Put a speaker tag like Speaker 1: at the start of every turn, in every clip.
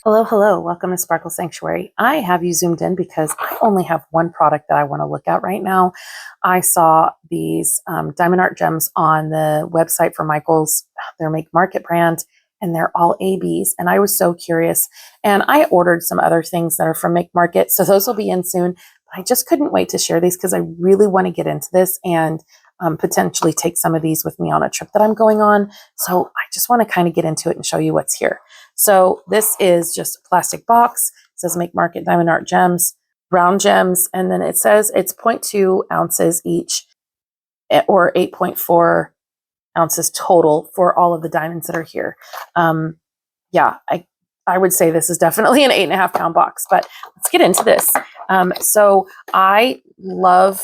Speaker 1: Hello, hello. Welcome to Sparkle.Sanctuary. I have you zoomed in because I only have one product that I want to look at right now. I saw these diamond art gems on the website for Michael's, their Make Market brand, and they're all ABs. And I was so curious. And I ordered some other things that are from Make Market, so those will be in soon. But I just couldn't wait to share these because I really want to get into this and potentially take some of these with me on a trip that I'm going on. So I just want to kind of get into it and show you what's here. So this is just a plastic box. It says Make Market Diamond Art Gems, brown gems, and then it says it's 0.2 ounces each, or 8.4 ounces total for all of the diamonds that are here. Yeah, I would say this is definitely an 8.5-pound box, but let's get into this. So I love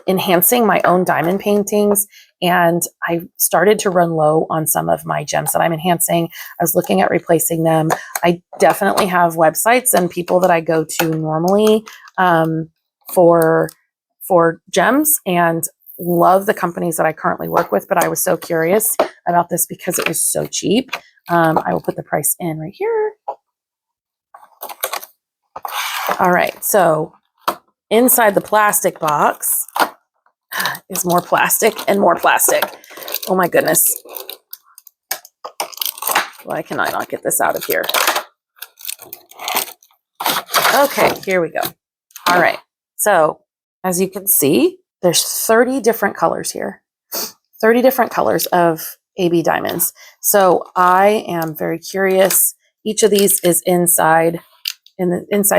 Speaker 1: enhancing my own diamond paintings, and I started to run low on some of my gems that I'm enhancing. I was looking at replacing them. I definitely have websites and people that I go to normally for gems, and love the companies that I currently work with, but I was so curious about this because it was so cheap. I will put the price in right here. All right, so inside the plastic box is more plastic and more plastic. Oh my goodness. Why can I not get this out of here? Okay, here we go. All right. So as you can see, there's 30 different colors here. 30 different colors of AB diamonds. So I am very curious. Each of these is inside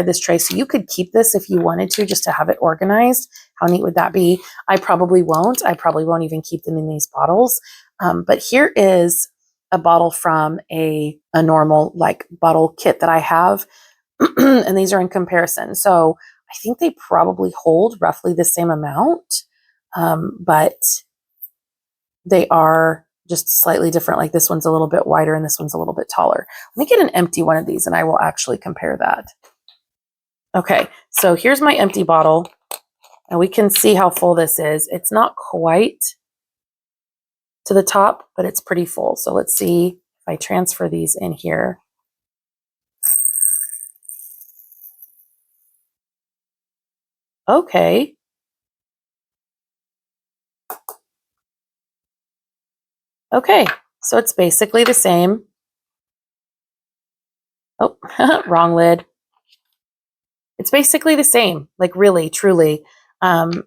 Speaker 1: this tray. So you could keep this if you wanted to, just to have it organized. How neat would that be? I probably won't. I probably won't even keep them in these bottles. But here is a bottle from a normal like bottle kit that I have. And these are in comparison. So I think they probably hold roughly the same amount, but they are just slightly different. Like this one's a little bit wider and this one's a little bit taller. Let me get an empty one of these and I will actually compare that. Okay, so here's my empty bottle, and we can see how full this is. It's not quite to the top, but it's pretty full. So let's see if I transfer these in here. Okay. Okay, so it's basically the same. Oh, wrong lid. It's basically the same, like really, truly.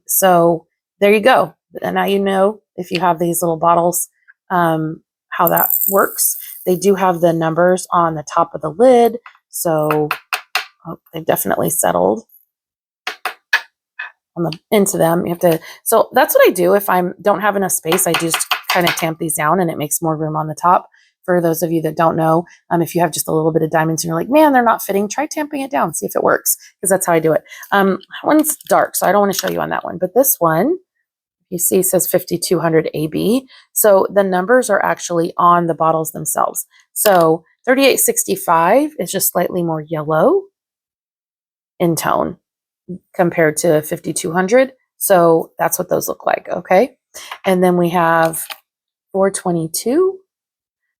Speaker 1: So there you go. And now you know, if you have these little bottles, how that works. They do have the numbers on the top of the lid. So they've definitely settled into them. You have to, so that's what I do if I don't have enough space. I just kind of tamp these down and it makes more room on the top. For those of you that don't know, if you have just a little bit of diamonds and you're like, man, they're not fitting, try tamping it down, see if it works, because that's how I do it. That one's dark, so I don't want to show you on that one. But this one, you see, says 5200 AB. So the numbers are actually on the bottles themselves. So 3865 is just slightly more yellow in tone compared to 5200. So that's what those look like, okay? And then we have 422.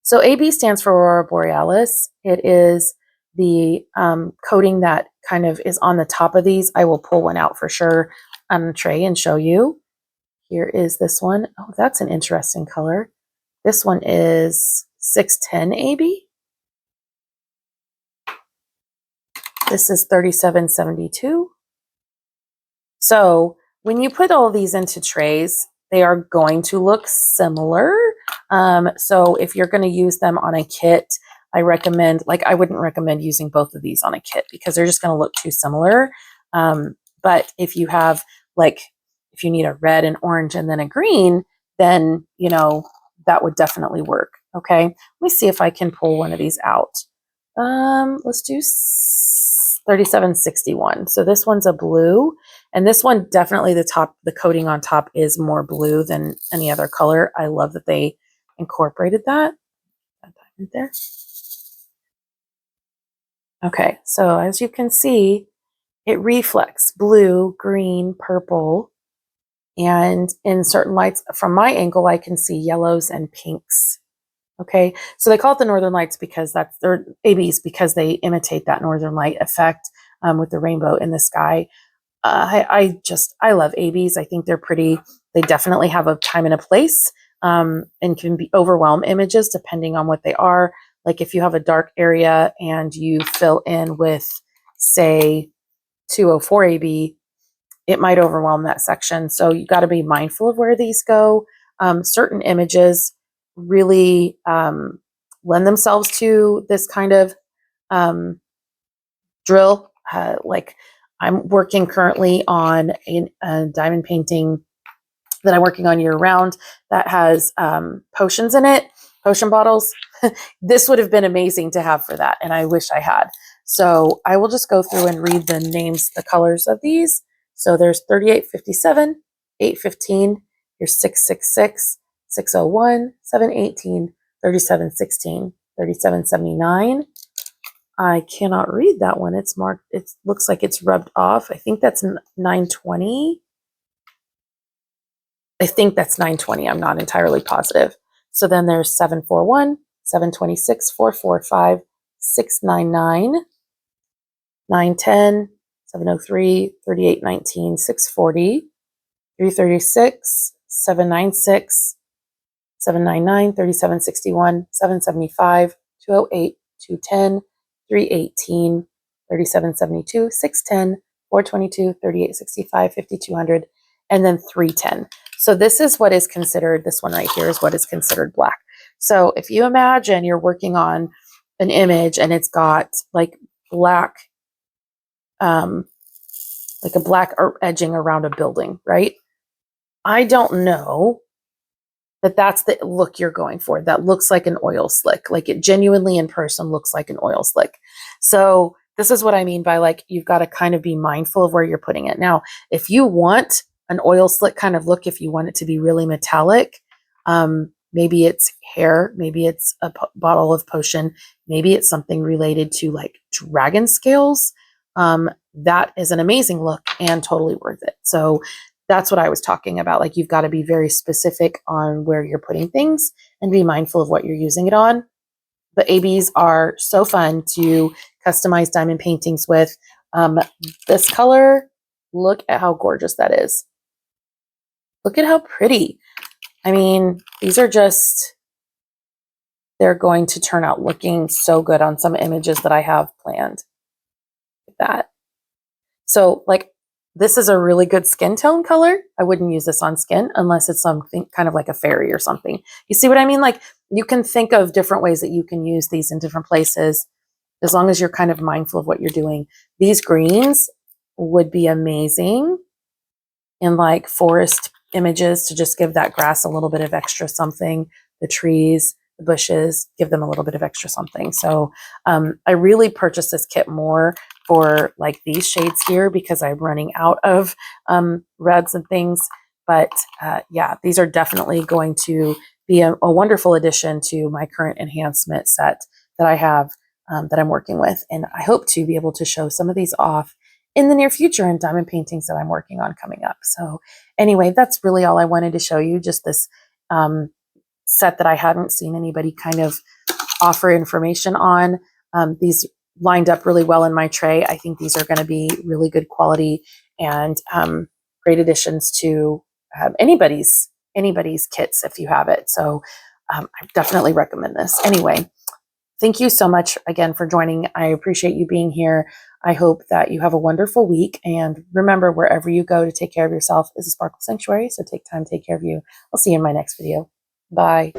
Speaker 1: So AB stands for Aurora Borealis. It is the coating that kind of is on the top of these. I will pull one out for sure on a tray and show you. Here is this one. Oh, that's an interesting color. This one is 610 AB. This is 3772. So when you put all these into trays, they are going to look similar. So if you're going to use them on a kit, I recommend, like I wouldn't recommend using both of these on a kit because they're just going to look too similar. But if you have like, if you need a red and orange and then a green, then, you know, that would definitely work. Okay. Let me see if I can pull one of these out. Let's do 3761. So this one's a blue, and this one definitely the coating on top is more blue than any other color. I love that they incorporated that right there. Okay, so as you can see, it reflects blue, green, purple, and in certain lights from my angle, I can see yellows and pinks. Okay, so they call it the Northern Lights because that's their ABs, because they imitate that Northern Light effect with the rainbow in the sky. I love ABs. I think they're pretty. They definitely have a time and a place, and can overwhelm images depending on what they are. Like if you have a dark area and you fill in with, say, 204 AB, it might overwhelm that section. So you got to be mindful of where these go. Certain images really lend themselves to this kind of um, drill. Like I'm working currently on a diamond painting that I'm working on year round that has potions in it, potion bottles. This would have been amazing to have for that, and I wish I had. So I will just go through and read the names, the colors of these. So there's 3857, 815, here's 666, 601, 718, 3716, 3779. I cannot read that one. It's marked, it looks like it's rubbed off. I think that's 920. I think that's 920. I'm not entirely positive. So then there's 741, 726, 445, 699, 910, 703, 3819, 640, 336, 796, 799, 3761, 775, 208, 210, 318, 3772, 610, 422, 3865, 5200, and then 310. So this is what is considered, this one right here is what is considered black. So if you imagine you're working on an image and it's got like black, like a black edging around a building, right? I don't know that that's the look you're going for. That looks like an oil slick. Like it genuinely in person looks like an oil slick. So this is what I mean by like, you've got to kind of be mindful of where you're putting it. Now, if you want an oil slick kind of look, if you want it to be really metallic, maybe it's hair, maybe it's a bottle of potion, maybe it's something related to like dragon scales. That is an amazing look and totally worth it. So that's what I was talking about. Like you've got to be very specific on where you're putting things and be mindful of what you're using it on. But ABs are so fun to customize diamond paintings with. This color, look at how gorgeous that is. Look at how pretty. I mean, these are just, they're going to turn out looking so good on some images that I have planned. Like that. So like, this is a really good skin tone color. I wouldn't use this on skin unless it's something kind of like a fairy or something. You see what I mean? Like you can think of different ways that you can use these in different places as long as you're kind of mindful of what you're doing. These greens would be amazing in like forest images to just give that grass a little bit of extra something, the trees, the bushes, give them a little bit of extra something. So I really purchased this kit more for like these shades here because I'm running out of reds and things. But yeah, these are definitely going to be a wonderful addition to my current enhancement set that I have that I'm working with. And I hope to be able to show some of these off in the near future in diamond paintings that I'm working on coming up. So anyway, that's really all I wanted to show you, just this set that I hadn't seen anybody kind of offer information on. These lined up really well in my tray. I think these are going to be really good quality and great additions to anybody's kits if you have it. So I definitely recommend this. Anyway, thank you so much again for joining. I appreciate you being here. I hope that you have a wonderful week. And remember, wherever you go, to take care of yourself is a Sparkle Sanctuary. So take time, take care of you. I'll see you in my next video. Bye.